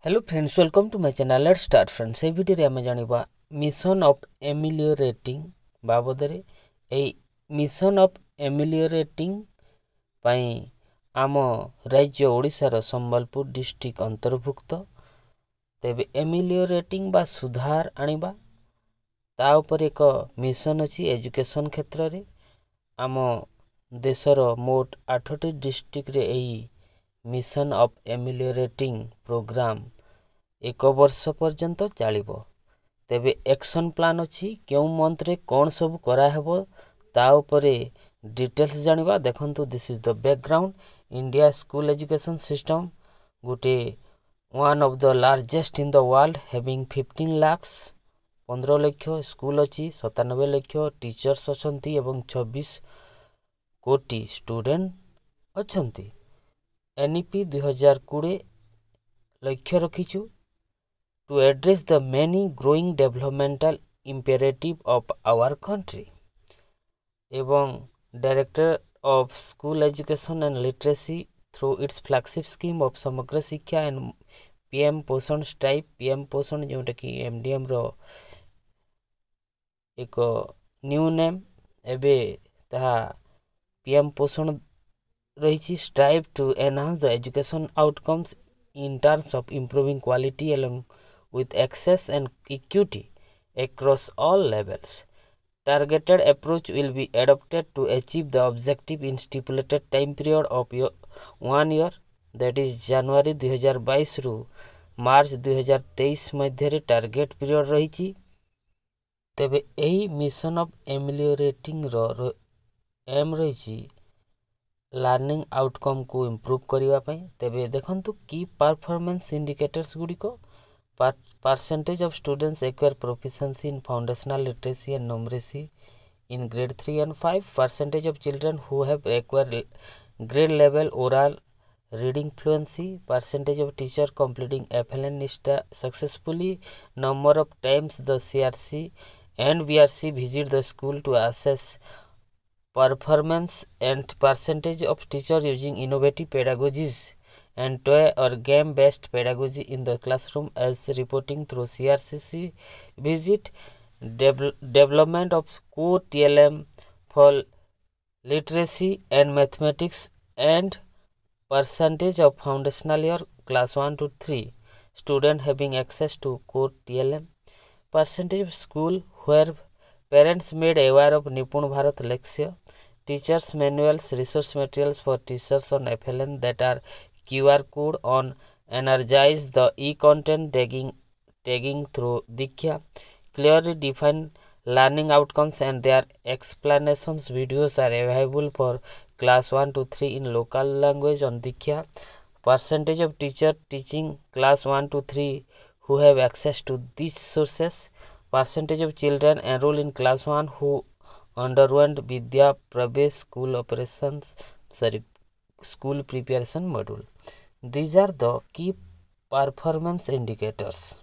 Hello friends, welcome to my channel. Let's start friends. এই ভিডিওরে আমি জানিবা মিশন অফ ameliorating বাবদরে এই মিশন অফ ameliorating ପାଇଁ ଆମ ରାଜ୍ୟ ଓଡ଼ିଶାର ସମ୍ବଲପୁର ଡିଷ୍ଟ୍ରିକ୍ଟ ଅନ୍ତର୍ଭୁକ୍ତ। ତେବେ ameliorating ବା ସୁଧାର ଆଣିବା ତା ଉପରେ ଏକ ମିଶନ ଅଛି ଏଜୁକେଶନ କ୍ଷେତ୍ରରେ। ଆମ ଦେଶର ମୋଟ 8ଟି ଡିଷ୍ଟ୍ରିକ୍ଟରେ ଏହି मिशन ऑफ एमेलियोरेटिंग प्रोग्राम 1 वर्ष पर्यंत चलिबो। तेबे एक्शन प्लान अछि केउ मंथ रे कोन सब करा हेबो ता उपरे डिटेल्स जानिबा। देखंतु this is the background. India school education system गुटे one of the largest in the world having 15 lakh 15 lakh school अछि, 97 लाख टीचर्स अछंती एवं 26 कोटी स्टूडेंट अछंती। एनईपी 2020 लक्ष्य रखिछु to address the many growing developmental imperative of our country. एवं director of school education and literacy through its flagship scheme of Samagra Shiksha and PM Poshan stripe. PM Poshan जोटा कि MDM रो एक new name एबे ता पीएम पोषण रही strive to enhance the education outcomes in terms of improving quality along with access and equity across all levels. Targeted approach will be adopted to achieve the objective in stipulated time period of 1 year, that is January 2022 रु मार्च 2023 मध्य target period रही। तेबे एही mission of ameliorating रो एम रही learning outcome को improve करिवा पई। तेबे देखंतु की परफॉर्मेंस इंडिकेटर्स गुडिको percentage of students acquire proficiency in foundational literacy and numeracy in grade 3 and 5, percentage of children who have acquired grade level oral reading fluency, percentage of teacher completing FLN NISTA successfully, number of times the CRC and BRC visit the school to assess performance, and percentage of teachers using innovative pedagogies and toy or game based pedagogy in the classroom as reporting through CRCC visit, development of core TLM for literacy and mathematics, and percentage of foundational year class 1 to 3 student having access to core TLM, percentage of school where parents made aware of Nipun Bharat Lakshya, teachers manuals, resource materials for teachers on FLN that are QR code on, energize the e-content tagging through Diksha, clearly define learning outcomes and their explanations. Videos are available for class 1 to 3 in local language on Diksha. Percentage of teacher teaching class 1 to 3 who have access to these sources, percentage of children enrolled in class 1 who underwent Vidya Pravesh school preparation module. These are the key performance indicators.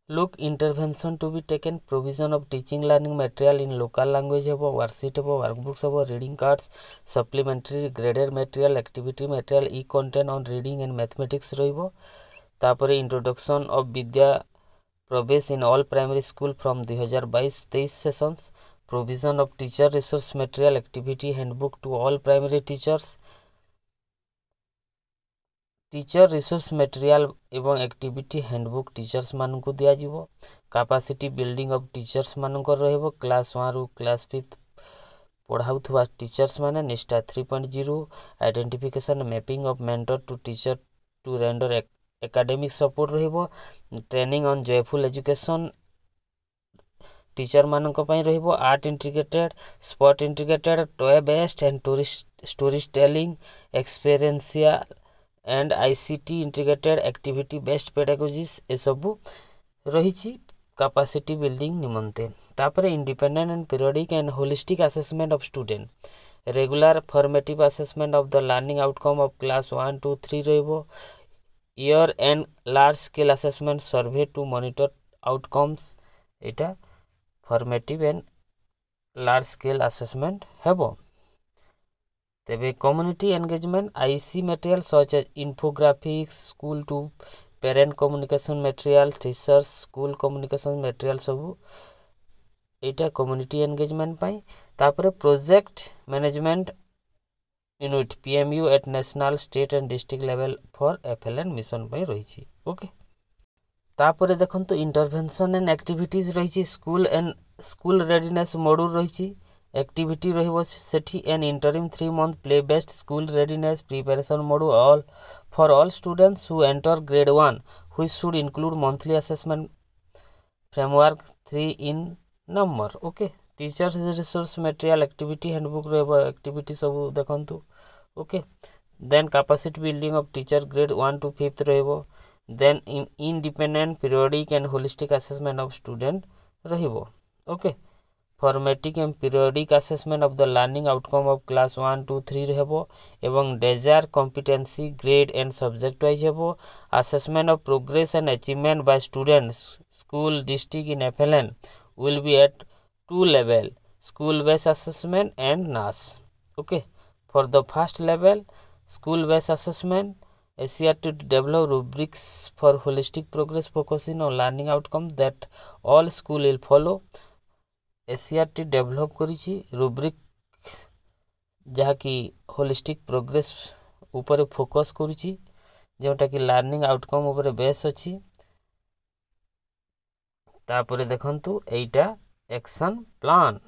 Look, intervention to be taken, provision of teaching learning material in local language hebo, worksheet hebo, workbooks hebo, reading cards, supplementary graded material, activity material, e-content on reading and mathematics rohibo. तापरे introduction of Vidya Pravesh in all primary school from 2022-23 sessions, provision of teacher resource material, activity handbook to all primary teachers, teacher resource material एवं activity handbook teachers मानकु दिया जिवो। Capacity building of teachers मानकर रहबो। Class 1 रु class 5 पढ़ाउथवा teachers माने Nishtha 3.0, identification mapping of mentor to teacher to render academic support रहबो। Training on joyful education teacher मानक पई रहबो। Art integrated, sport integrated, toy based and story telling, experiential and ICT integrated, activity based pedagogies ए सबु रहिछि capacity building निमंते। तापरे independent and periodic and holistic assessment of student, regular formative assessment of the learning outcome of class 1 to 3 रहबो। Year end large scale assessment survey to monitor outcomes, एटा formative and large scale assessment हेबो। तेबे community engagement, IC material such as infographics, school to parent communication material teachers school communication material सब एटा community engagement पाई तापर project management unit PMU at national state and district level for FLN mission पाई रही okay तापर देखंतु intervention and activities रही school readiness module रही एक्टिविटी रहिबो सेठी an interim 3 month play based school readiness preparation module all for all students who enter grade 1 which should include monthly assessment framework 3 in number okay teachers resource material activity handbook रहबो activity सब देखंतु okay then capacity building of teacher grade 1 to 5th रहबो then independent periodic and holistic assessment of student रहबो okay formative and periodic assessment of the learning outcome of class 1 2 3 रहबो एवं desire competency grade and subject wise हेबो assessment of progress and achievement by students school district in FLN will be at 2 level school based assessment and NAS okay for the first level school based assessment SCR to develop rubrics for holistic progress focusing on learning outcome that all school will follow SCR to develop करिछि rubric जहा कि holistic progress ऊपर focus करिछि जेटा कि learning outcome ऊपर base अछि तापर देखंतु एटा action plan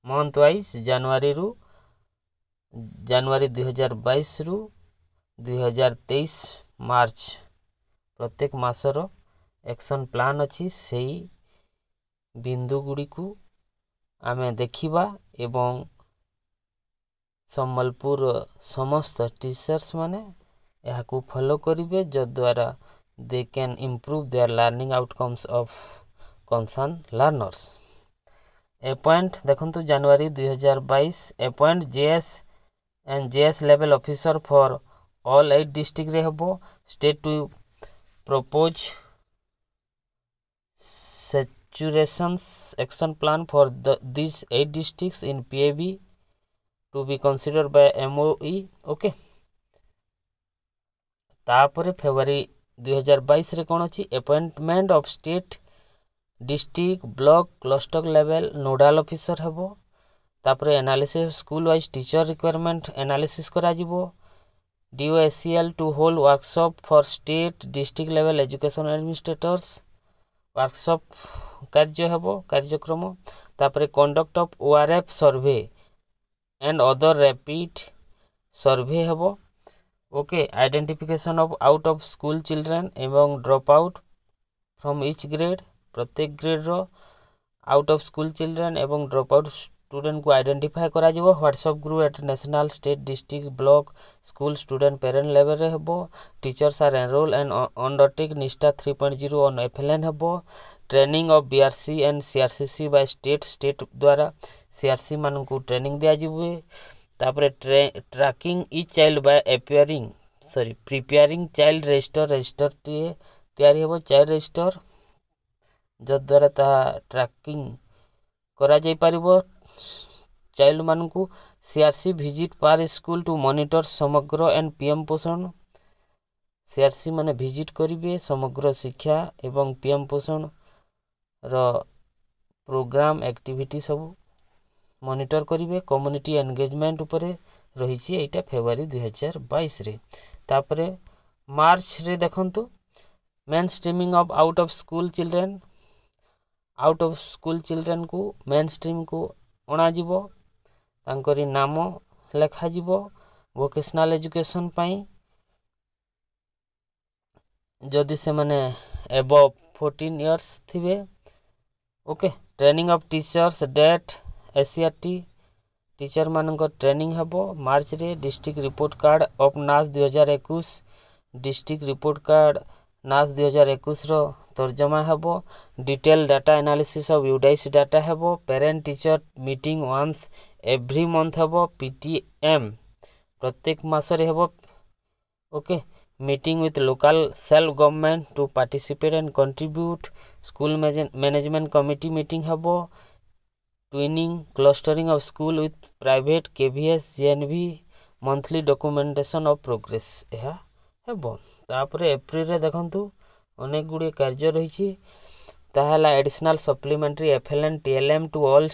month wise जनवरी 2022 रु 2023 मार्च प्रत्येक मासर एक्शन प्लान अछि सेही बिंदु गुडी को आमे देखिबा एवं संबलपुर समस्त टीचर्स माने यहा को फॉलो करिवे जो द्वारा they can improve their learning outcomes of concerned learners appoint देखंतु जनवरी 2022 appoint JS and JS level officer for all 8 district रे हबो state to propose saturation action plan for these 8 districts in PAB to be considered by MOE okay तापर February 2022 रे कोन अछि appointment of state district block cluster level nodal officer हेबो तापर analysis school wise teacher requirement analysis करा जिवो DOSCL to hold workshop for state district level education administrators workshop कार्य हेबो कार्यक्रम तापर conduct of ORF survey and other rapid survey हेबो okay identification of out of school children एवं drop out from each grade प्रत्येक ग्रेड रो out of school children एवं ड्रॉप आउट स्टूडेंट को आइडेंटिफाई करा जिवो WhatsApp group at national state district block school student parent level रे हेबो teachers are enrol and undertake Nishtha 3.0 on FLN हेबो training of BRC and CRCC by state द्वारा CRC मान को ट्रेनिंग दिया जिवो तापर tracking each child by preparing child register तैयारी हेबो चाइल्ड रजिस्टर जो द्वारा ता ट्रैकिंग करा जाय परिबो चाइल्ड मान को सीआरसी विजिट पर स्कूल टू मॉनिटर समग्र एंड पीएम पोषण सीआरसी माने विजिट करिवे समग्र शिक्षा एवं पीएम पोषण रो प्रोग्राम एक्टिविटी सब मॉनिटर करिवे कम्युनिटी एंगेजमेंट ऊपर रही छी एटा फेब्रुअरी 2022 रे तापरे मार्च रे देखंतु main streaming of out of school children को मेन स्ट्रीम को अणा जिवो तांकरी नाम लेखा जिवो वोकेशनल एजुकेशन पाई जदि से माने अबव 14 इयर्स थिबे okay training of teachers date SCERT teacher मानक ट्रेनिंग हेबो मार्च रे डिस्ट्रिक्ट रिपोर्ट कार्ड ऑफ नास 2021 डिस्ट्रिक्ट रिपोर्ट कार्ड नास 2021 रो तर्जमा हेबो detail data analysis of UDISE data हेबो parent teacher meeting once every month हेबो पीटीएम प्रत्येक मास रे हेबो okay meeting with local self government to participate and contribute school management committee meeting हेबो twinning clustering of school with private KVS JNV monthly documentation of progress यह हेबो तापरे April रे देखंतु अनेक गुडी कार्य रहिछि ताहला additional supplementary FLN TLM to all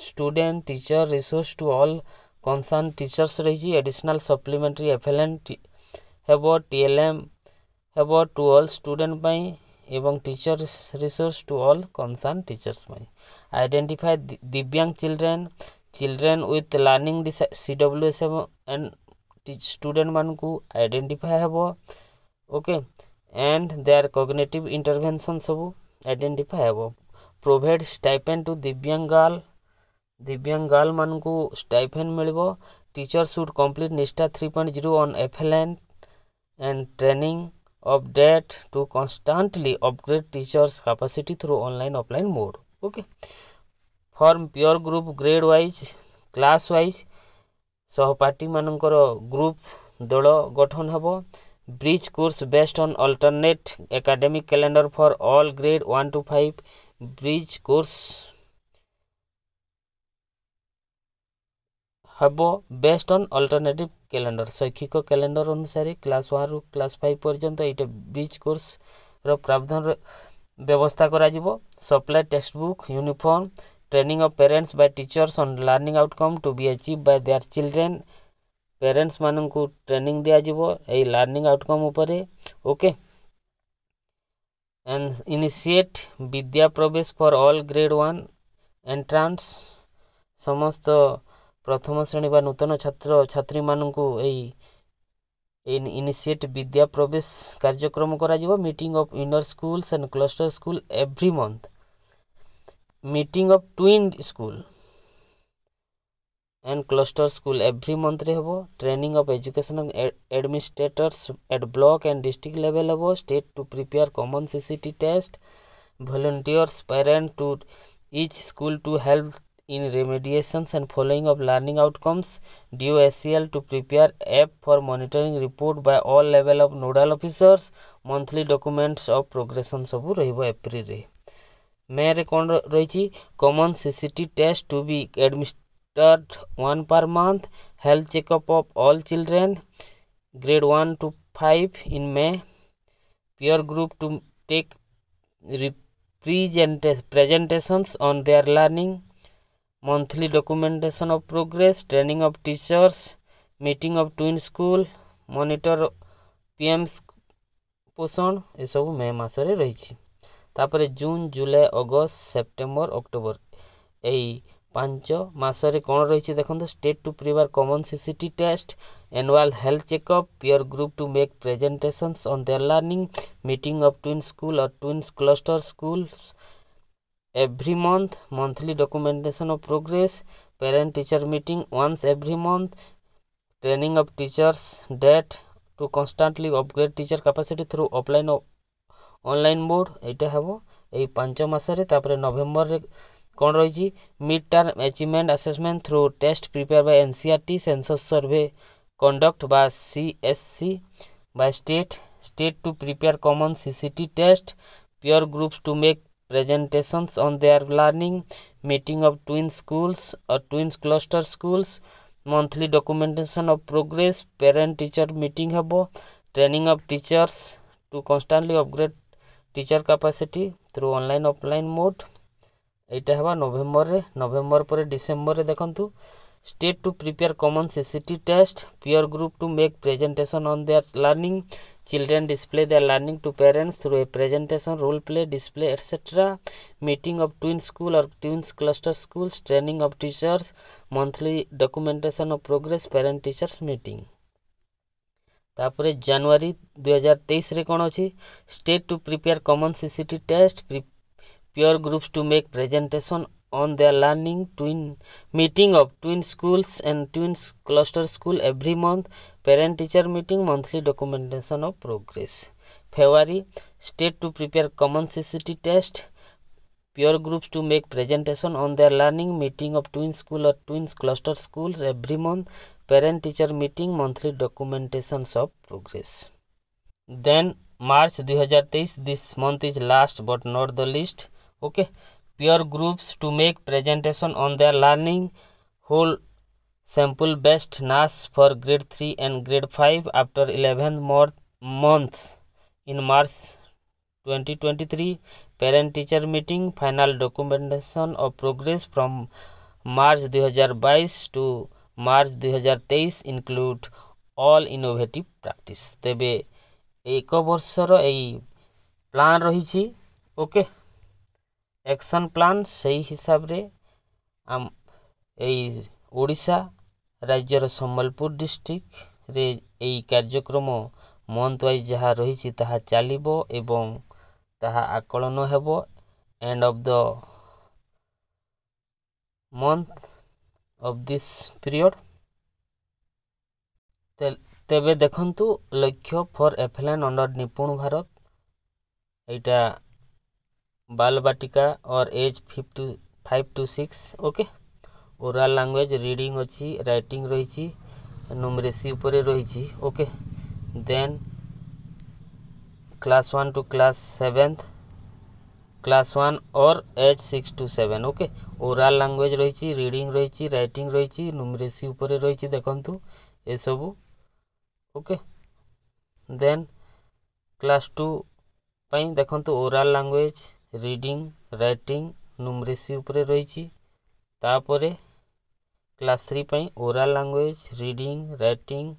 student teacher resource to all concern teachers रहिछि एडिशनल सप्लीमेंटरी एफएलएन हेबो टीएलएम हेबो टू ऑल स्टूडेंट पई एवं teacher resource to all concern teachers पई identify divyang children with learning CWS and student मानकू identify हेबो okay and their cognitive intervention सब identify हेबो provide stipend to divyang girl मानकू स्टाइपेंड मिलबो teacher should complete Nishtha 3.0 on FLN and training update to constantly upgrade teachers capacity through online offline mode okay form pure group grade wise class wise सहपाठी मानकर group दल गठन हेबो bridge course based on alternate academic calendar for all grade 1 to 5 bridge course हेबो based on alternative calendar शैक्षिक calendar अनुसार class 1 रु class 5 पर्यंत इटे ब्रिज कोर्स रो प्रावधान व्यवस्था करा जिवो supply text book uniform training of parents by teachers on learning outcome to be achieve by their children parents माननकू ट्रेनिंग दिया जिवो ए लर्निंग आउटकम ऊपर okay and initiate Vidya Pravesh for all grade 1 entrance समस्त प्रथम श्रेणी बा नूतन छात्र छात्री माननकू ए इनिशिएट विद्या प्रवेश कार्यक्रम करा जिवो meeting of inner schools and cluster school every month meeting of twin school and cluster school every month रे हेबो training of education administrators at block and district level हेबो state to prepare common CCT test volunteers parent to each school to help in remediations and following of learning outcomes DOSCL to prepare app for monitoring report by all level of nodal officers monthly documents of progression सब रहिबो April रे मे रे कोन रहिछि common CCT test to be administered 1 per month health checkup of all children grade 1 to 5 in May peer group to take presentations on their learning monthly documentation of progress training of teachers meeting of twin school monitor pm पोषण ए सब मे मास रे रहिछि तापरे जून जुलाई अगस्त September October एई 5 मास रे कोन रहिछि देखंतु state to prepare common CCT test annual health checkup peer group to make presentations on their learning meeting of twin school और twins cluster schools every month monthly documentation of progress parent teacher meeting once every month training of teachers date to constantly upgrade teacher capacity through offline online mode एटा हेबो एई 5 मास रे तापरे नवंबर रे कोन रहिछि mid term achievement assessment through test prepare by NCERT census survey conduct by CSC by state to prepare common CCT test peer groups to make presentations on their learning meeting of twin schools or twins cluster schools monthly documentation of progress parent teacher meeting habo training of teachers to constantly upgrade teacher capacity through online offline mode एटा हवा नवंबर पर December रे देखंतु state to prepare common CCT test peer group to make presentation on their learning children display their learning to parents through a presentation role play display etc meeting of twin school or twins cluster schools training of teachers monthly documentation of progress parent teachers meeting तापरे जनवरी 2023 रे कोन अछि state to prepare common CCT test peer groups to make presentation on their learning meeting of twin schools and twins cluster school every month parent teacher meeting monthly documentation of progress February state to prepare common CCT test peer groups to make presentation on their learning meeting of twin school or twins cluster schools every month parent teacher meeting monthly documentations of progress then March 2023 this month is last but not the least okay peer groups to make presentation on their learning whole sample based NAS for grade 3 and grade 5 after 11th months. In March 2023, parent-teacher meeting, final documentation of progress from March 2022 to March 2023 include all innovative practice. तेबे एक वर्षर एई plan रही okay action plan सही हिसाब रे आम एई ओडिशा राज्यर Sambalpur district रे एई कार्यक्रम मंथ वाइज जहाँ रही ताहा चलिबो एवं ताहा आकलन हेबो end of the month of this period. तेबे देखंतु लक्ष्य फॉर एफएलएन अंडर निपुण भारत एटा बाल बाटिका और age 5 to 6 okay oral language reading अच्छी राइटिंग रही न्यूमरेसी उपरे रही okay then class 1 to class 7 class 1 और age 6 to 7 okay oral language रही रीडिंग रही राइटिंग रही न्यूमरेसी उपरे रही देखंतु ए सबू ओके देन क्लास 2 पाई देखंतु oral language reading writing numeracy उपरे रही तापरे क्लास 3 पाई oral language reading writing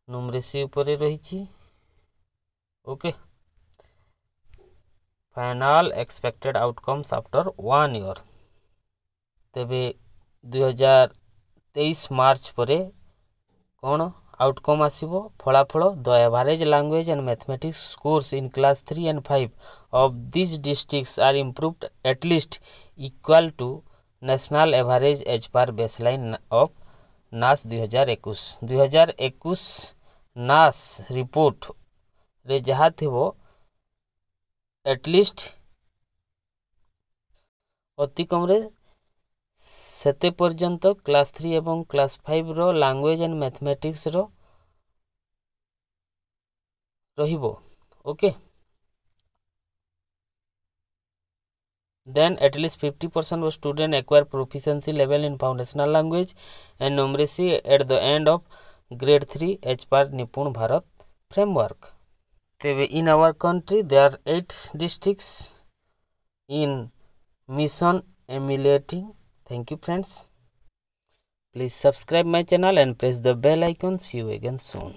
numeracy उपरे रही okay final expected outcomes after 1 year. तेबे 2023 मार्च परे कौन आउटकम आसीबो फलाफल the average language and mathematics scores in class 3 and 5 of these districts are improved at least equal to national average as per baseline of नास 2021 नास report रे जहाँ थिबो एटलिस्ट अति कम रे सेते पर्यंत क्लास 3 एवं क्लास 5 रो लैंग्वेज एंड मैथमेटिक्स रो रहिबो okay then at least 50% of students acquire proficiency level in foundational language and numeracy at the end of grade 3 as per nipun bharat framework. In our country there are 8 districts in mission ameliorating. Thank you friends. Please subscribe my channel and press the bell icon. See you again soon.